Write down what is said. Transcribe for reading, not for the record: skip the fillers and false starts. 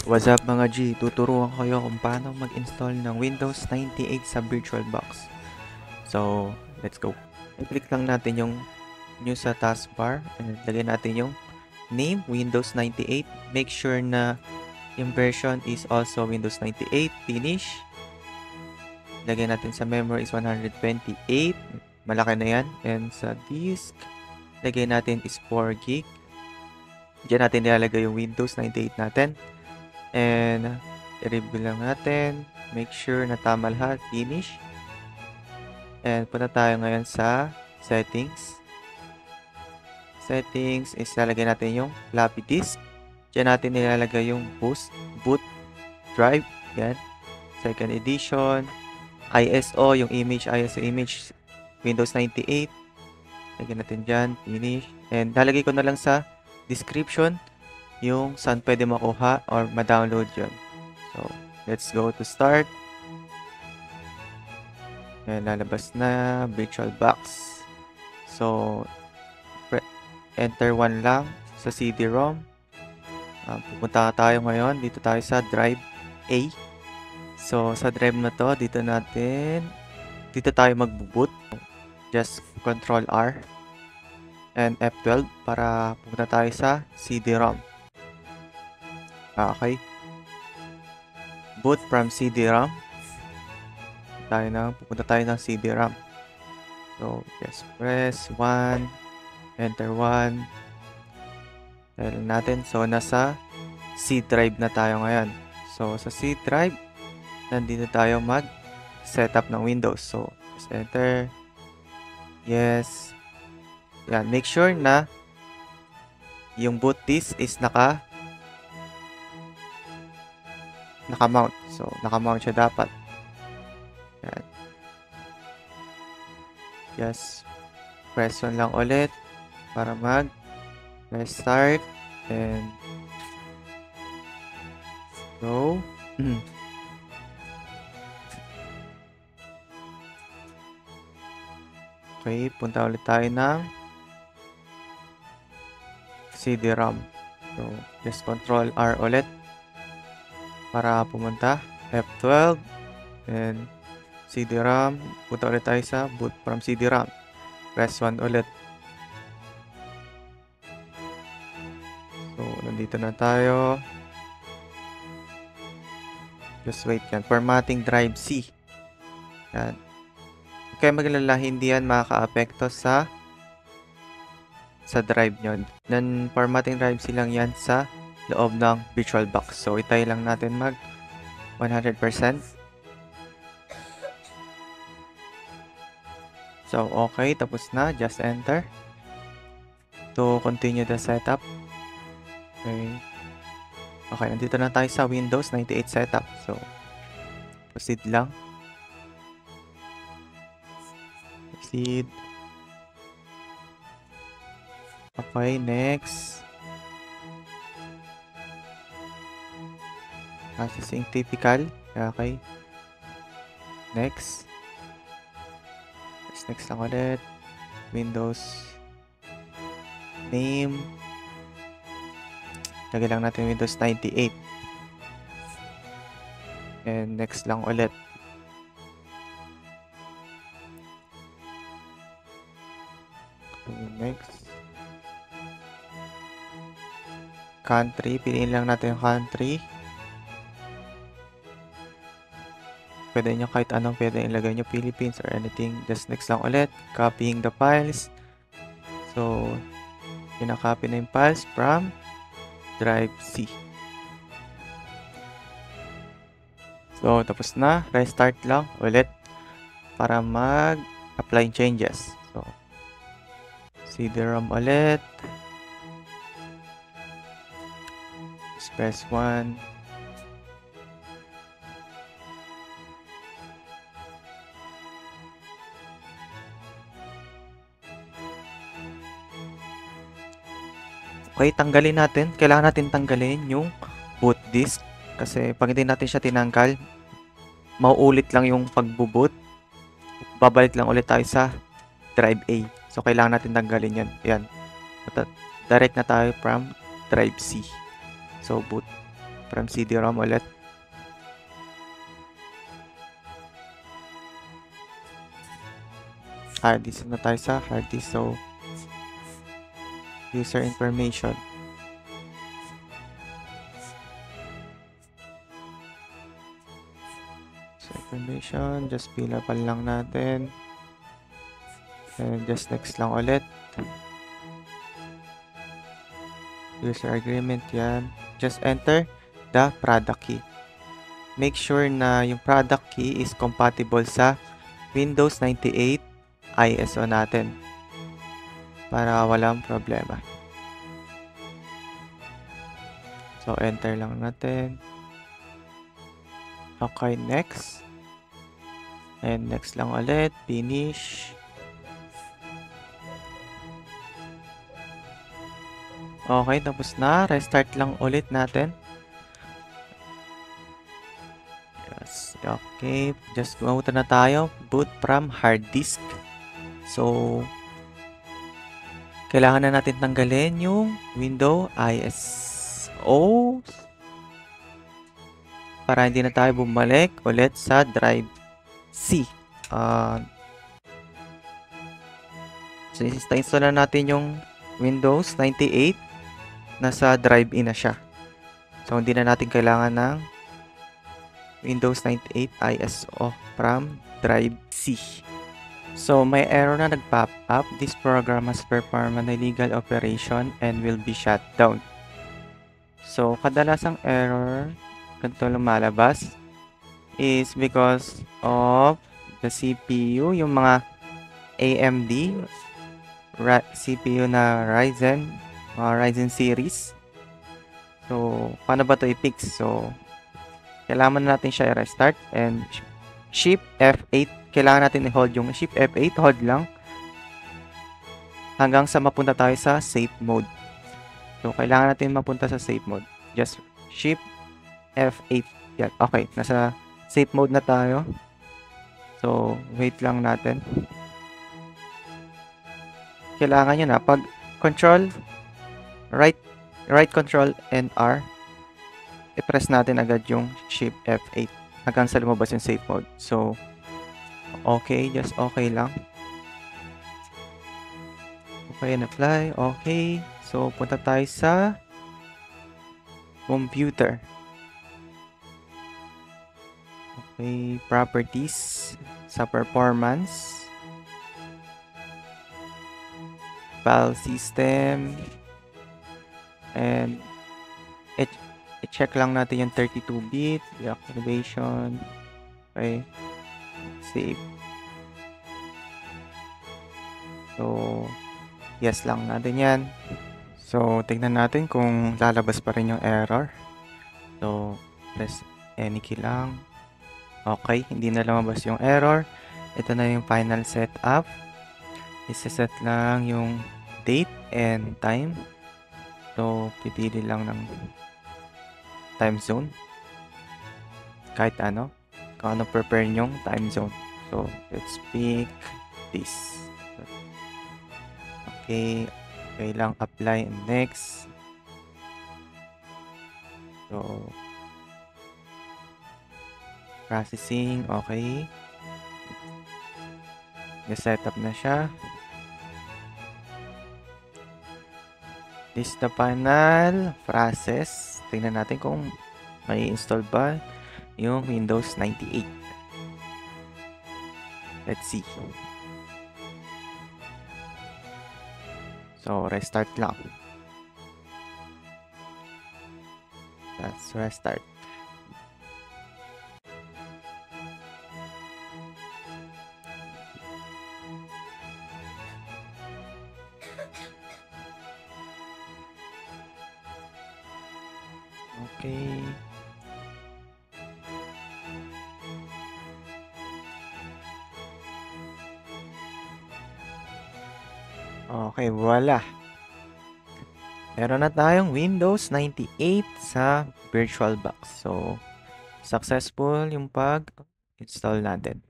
What's up mga G? Tuturuan ko kayo kung paano mag-install ng Windows 98 sa VirtualBox. So, let's go. I-click lang natin yung new sa taskbar and lagyan natin yung name, Windows 98. Make sure na yung version is also Windows 98. Finish. Lagyan natin sa memory is 128. Malaki na yan. And sa disk, lagyan natin is 4 GB. Diyan natin nilalagay yung Windows 98 natin. And i-review lang natin. Make sure na tama lahat. Finish. And punta tayo ngayon sa settings. Settings is lalagay natin yung floppy disk. Diyan natin nilalagay yung boot drive. Yan. Second edition. ISO, yung image, ISO image. Windows 98. Lagyan natin dyan. Finish. And lalagay ko na lang sa description yung saan pwede makuha or ma-download yun. So, let's go to start. And lalabas na VirtualBox. So, enter 1 lang sa CD-ROM. Pupunta tayo ngayon. Dito tayo sa drive A. So, sa drive na to, dito tayo mag-boot. Just Control R and F12 para pupunta tayo sa CD-ROM. Okay. Boot from CD-ROM. Pupunta tayo ng CD-ROM. So, just press 1. Enter 1. Dahil natin. So, nasa C drive na tayo ngayon. So, sa C drive, nandito tayo mag-setup ng Windows. So, just enter. Yes. Yan. Make sure na yung boot disk is naka-mount. So, naka-mount siya dapat. Yan. Just press 1 lang ulit para mag-restart and go. Okay, punta ulit tayo ng CD-ROM. So, just Control R ulit para pumunta. F12 and CD-ROM. Punta ulit tayo sa boot from CD-ROM. Press 1 ulit. So, nandito na tayo. Just wait yan. Formatting drive C. Yan. Okay, maglala, hindi yan makaka-apekto sa drive nyo. Formatting drive C lang yan sa loob ng VirtualBox. So, itay lang natin mag 100%. So, okay. Tapos na. Just enter. To continue the setup. Okay. Okay, nandito na tayo sa Windows 98 setup. So, proceed lang. Proceed. Okay, next. Processing typical. Okay. Next. Next lang ulit. Windows name. Lagay lang natin Windows 98. And next lang ulit. Next. Country. Piliin lang natin yung country. Pwede nyo kahit anong pwede ilagay nyo, Philippines or anything. Just next lang ulit. Copying the files. So, pinakopy na yung files from drive C. So, tapos na. Restart lang ulit para mag-apply changes. So, CD-ROM ulit. Just press 1. Okay, tanggalin natin. Kailangan natin tanggalin yung boot disk. Kasi pag hindi natin siya tinanggal, mauulit lang yung pagbuboot. Babalik lang ulit tayo sa drive A. So, kailangan natin tanggalin yan. Yan. Direct na tayo from drive C. So, boot. from CD-ROM ulit. Hard disk na tayo sa hard disk. So, user information. So, information, just fill up lang natin. And just next lang ulit. User agreement, yan. Just enter the product key. Make sure na yung product key is compatible sa Windows 98 ISO natin para walang problema. So, enter lang natin. Okay, next. And next lang ulit. Finish. Okay, tapos na. Restart lang ulit natin. Yes, okay. Just pumunta na tayo. Boot from hard disk. So, kailangan na natin tanggalin yung Windows ISO para hindi na tayo bumalik ulit sa drive C. So, install na natin yung Windows 98. Nasa drive E na siya. So, hindi na natin kailangan ng Windows 98 ISO from drive C. So, may error na nag-pop up. This program has performed an illegal operation and will be shut down. So, kadalasang error ganito lumalabas is because of the CPU, yung mga AMD CPU na Ryzen series. So, paano ba ito i-fix? So, kailangan natin siya i-restart and Shift F8. Kailangan natin i-hold yung Shift F8. Hold lang hanggang sa mapunta tayo sa safe mode. So, kailangan natin mapunta sa safe mode. Just Shift F8. Yan. Okay. Nasa safe mode na tayo. So, wait lang natin. Kailangan nyo na. Pag control, right control and R, i-press natin agad yung Shift F8 hanggang sa lumabas yung safe mode. So, okay. Just okay lang. Okay and apply. Okay. So, punta tayo sa computer. Okay. Properties. Sa performance. File system. And i-check lang natin yung 32-bit, deactivation. Okay. Save. So, yes lang natin yan. So, tignan natin kung lalabas pa rin yung error. So, press any key lang. Okay, hindi na lumabas yung error. Ito na yung final setup. Isa-set lang yung date and time. So, pipili lang ng time zone. Kahit ano. Kung ano prepare nyong time zone. So, let's pick this. Okay. Okay lang. Apply and next. So, processing. Okay. Na-setup na siya. This is the final process. Tingnan natin kung may install ba yung Windows 98. Let's see. So, restart lang. Let's restart. Okay. Okay, voila. Meron na tayong Windows 98 sa VirtualBox. So, successful yung pag-install natin.